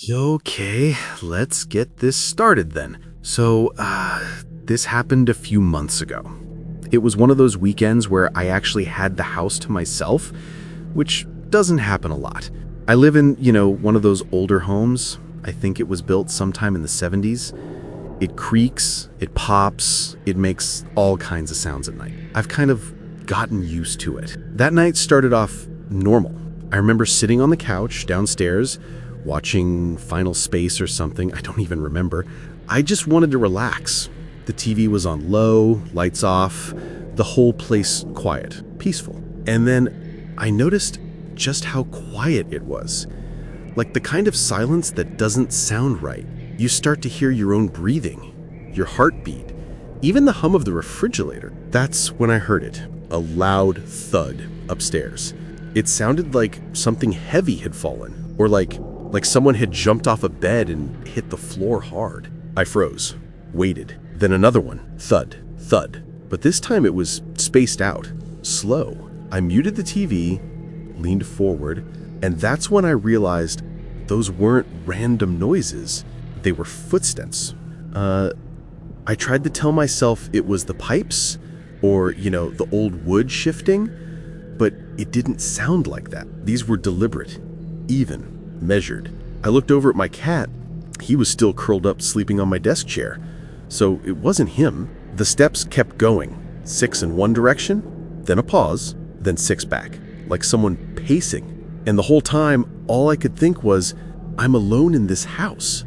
Okay, let's get this started then. This happened a few months ago. It was one of those weekends where I actually had the house to myself, which doesn't happen a lot. I live in, one of those older homes. I think it was built sometime in the 70s. It creaks, it pops, it makes all kinds of sounds at night. I've kind of gotten used to it. That night started off normal. I remember sitting on the couch downstairs, watching Final Space or something, I don't even remember. I just wanted to relax. The TV was on low, lights off, the whole place quiet, peaceful. And then I noticed just how quiet it was. Like the kind of silence that doesn't sound right. You start to hear your own breathing, your heartbeat, even the hum of the refrigerator. That's when I heard it, a loud thud upstairs. It sounded like something heavy had fallen, or like someone had jumped off a bed and hit the floor hard. I froze, waited, then another one, thud, thud. But this time it was spaced out, slow. I muted the TV, leaned forward, and that's when I realized those weren't random noises. They were footsteps. I tried to tell myself it was the pipes or, the old wood shifting, but it didn't sound like that. These were deliberate, even, measured. I looked over at my cat. He was still curled up sleeping on my desk chair. So it wasn't him. The steps kept going, 6 in one direction, then a pause, then 6 back, like someone pacing. And the whole time, all I could think was, I'm alone in this house.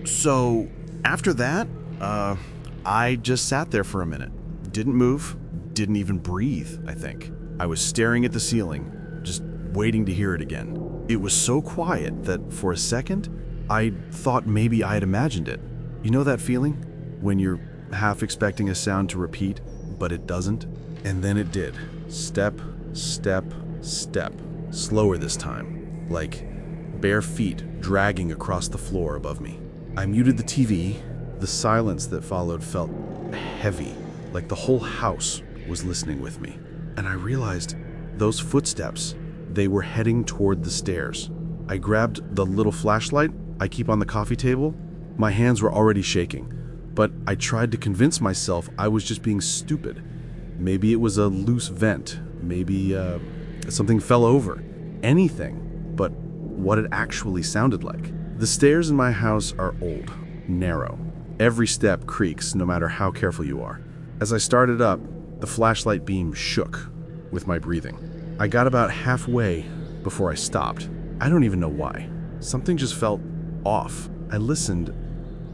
So, after that, I just sat there for a minute. Didn't move, didn't even breathe, I think. I was staring at the ceiling, just waiting to hear it again. It was so quiet that for a second, I thought maybe I had imagined it. You know that feeling? When you're half expecting a sound to repeat, but it doesn't? And then it did. Step, step, step. Slower this time. Like bare feet dragging across the floor above me. I muted the TV. The silence that followed felt heavy, like the whole house was listening with me. And I realized those footsteps, they were heading toward the stairs. I grabbed the little flashlight I keep on the coffee table. My hands were already shaking, but I tried to convince myself I was just being stupid. Maybe it was a loose vent. Maybe something fell over. Anything but what it actually sounded like. The stairs in my house are old, narrow. Every step creaks no matter how careful you are. As I started up, the flashlight beam shook with my breathing. I got about halfway before I stopped. I don't even know why. Something just felt off. I listened,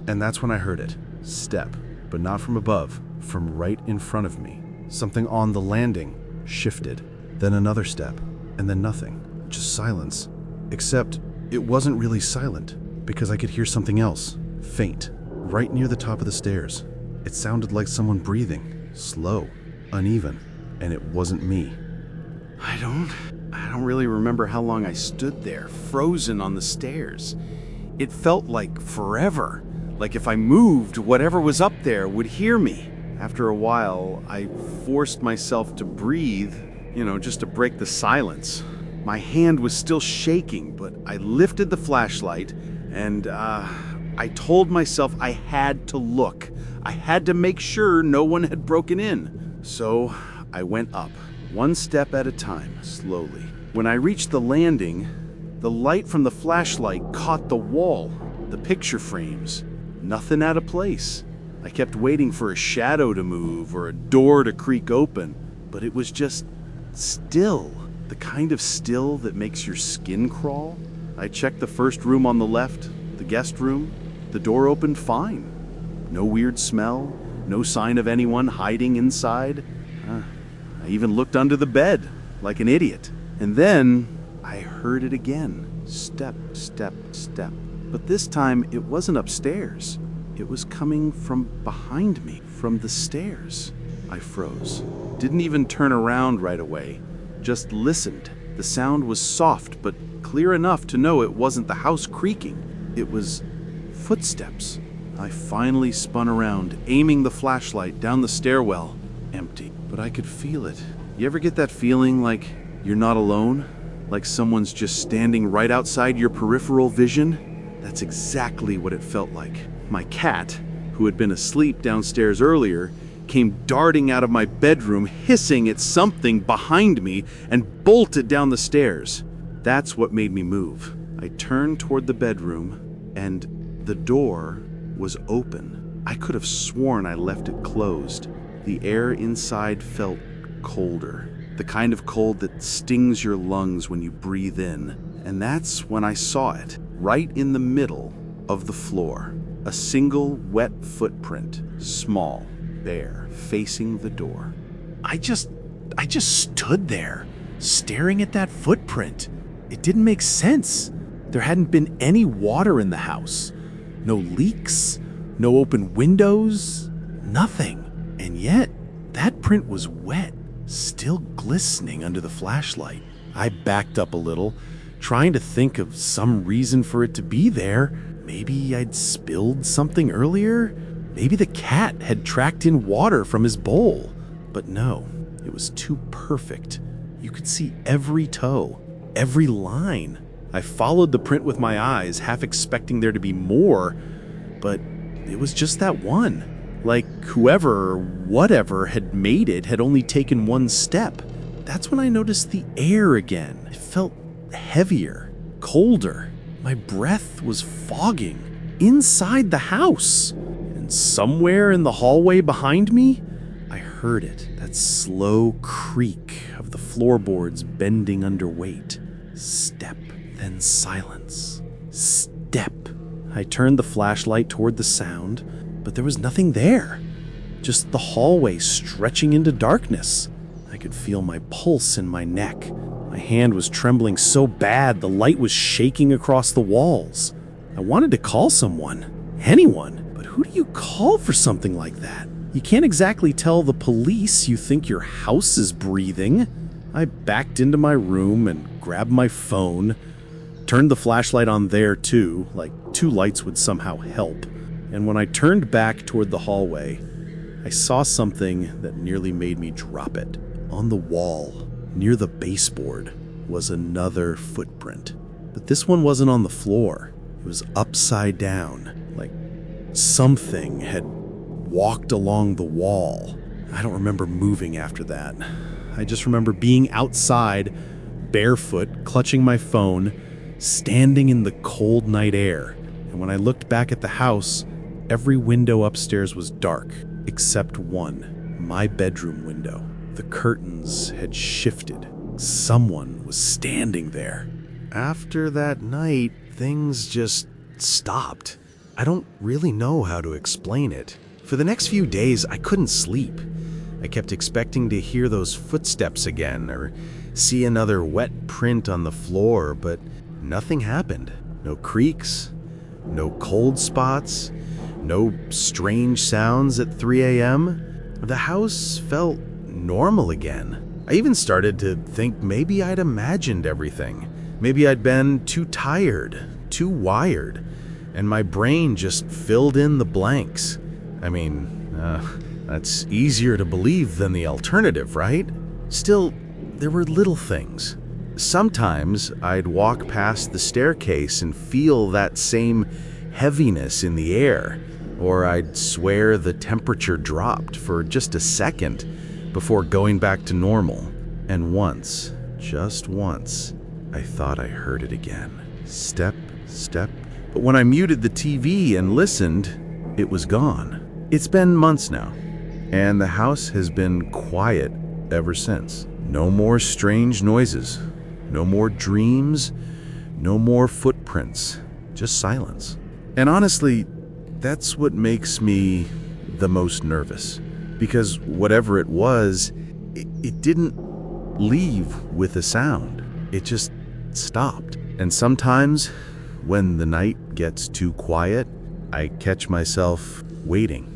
and that's when I heard it. Step, but not from above, from right in front of me. Something on the landing shifted, then another step, and then nothing. Just silence. Except it wasn't really silent, because I could hear something else, faint, right near the top of the stairs. It sounded like someone breathing, slow, uneven, and it wasn't me. I don't really remember how long I stood there, frozen on the stairs. It felt like forever, like if I moved, whatever was up there would hear me. After a while, I forced myself to breathe, just to break the silence. My hand was still shaking, but I lifted the flashlight and I told myself I had to look. I had to make sure no one had broken in. So I went up, one step at a time, slowly. When I reached the landing, the light from the flashlight caught the wall, the picture frames. Nothing out of place. I kept waiting for a shadow to move or a door to creak open, but it was just still. The kind of still that makes your skin crawl. I checked the first room on the left, the guest room. The door opened fine. No weird smell, no sign of anyone hiding inside. I even looked under the bed, like an idiot. And then I heard it again. Step, step, step. But this time it wasn't upstairs. It was coming from behind me, from the stairs. I froze. Didn't even turn around right away. Just listened. The sound was soft, but clear enough to know it wasn't the house creaking. It was footsteps. I finally spun around, aiming the flashlight down the stairwell. Empty. But I could feel it. You ever get that feeling like you're not alone? Like someone's just standing right outside your peripheral vision? That's exactly what it felt like. My cat, who had been asleep downstairs earlier, came darting out of my bedroom, hissing at something behind me, and bolted down the stairs. That's what made me move. I turned toward the bedroom, and the door was open. I could have sworn I left it closed. The air inside felt colder, the kind of cold that stings your lungs when you breathe in. And that's when I saw it, right in the middle of the floor. A single wet footprint, small, bare, facing the door. I just stood there, staring at that footprint. It didn't make sense. There hadn't been any water in the house. No leaks, no open windows, nothing. And yet, that print was wet, still glistening under the flashlight. I backed up a little, trying to think of some reason for it to be there. Maybe I'd spilled something earlier? Maybe the cat had tracked in water from his bowl. But no, it was too perfect. You could see every toe, every line. I followed the print with my eyes, half expecting there to be more, but it was just that one. Like whoever or whatever had made it had only taken one step. That's when I noticed the air again. It felt heavier, colder. My breath was fogging inside the house. And somewhere in the hallway behind me, I heard it, that slow creak of the floorboards bending under weight. Step, then silence. Step. I turned the flashlight toward the sound, but there was nothing there. Just the hallway stretching into darkness. I could feel my pulse in my neck. My hand was trembling so bad the light was shaking across the walls. I wanted to call someone, anyone, but who do you call for something like that? You can't exactly tell the police you think your house is breathing. I backed into my room and grabbed my phone, turned the flashlight on there too, like 2 lights would somehow help. And when I turned back toward the hallway, I saw something that nearly made me drop it. On the wall, near the baseboard, was another footprint. But this one wasn't on the floor. It was upside down, like something had walked along the wall. I don't remember moving after that. I just remember being outside, barefoot, clutching my phone, standing in the cold night air. And when I looked back at the house, every window upstairs was dark, except one, my bedroom window. The curtains had shifted. Someone was standing there. After that night, things just stopped. I don't really know how to explain it. For the next few days, I couldn't sleep. I kept expecting to hear those footsteps again or see another wet print on the floor, but nothing happened. No creaks, no cold spots, no strange sounds at 3 a.m. The house felt normal again. I even started to think maybe I'd imagined everything. Maybe I'd been too tired, too wired, and my brain just filled in the blanks. I mean, that's easier to believe than the alternative, right? Still, there were little things. Sometimes I'd walk past the staircase and feel that same heaviness in the air, or I'd swear the temperature dropped for just a second before going back to normal. And once, just once, I thought I heard it again. Step, step. But when I muted the TV and listened, it was gone. It's been months now, and the house has been quiet ever since. No more strange noises, no more dreams, no more footprints, just silence. And honestly, that's what makes me the most nervous, because whatever it was, it didn't leave with a sound. It just stopped. And sometimes, when the night gets too quiet, I catch myself waiting.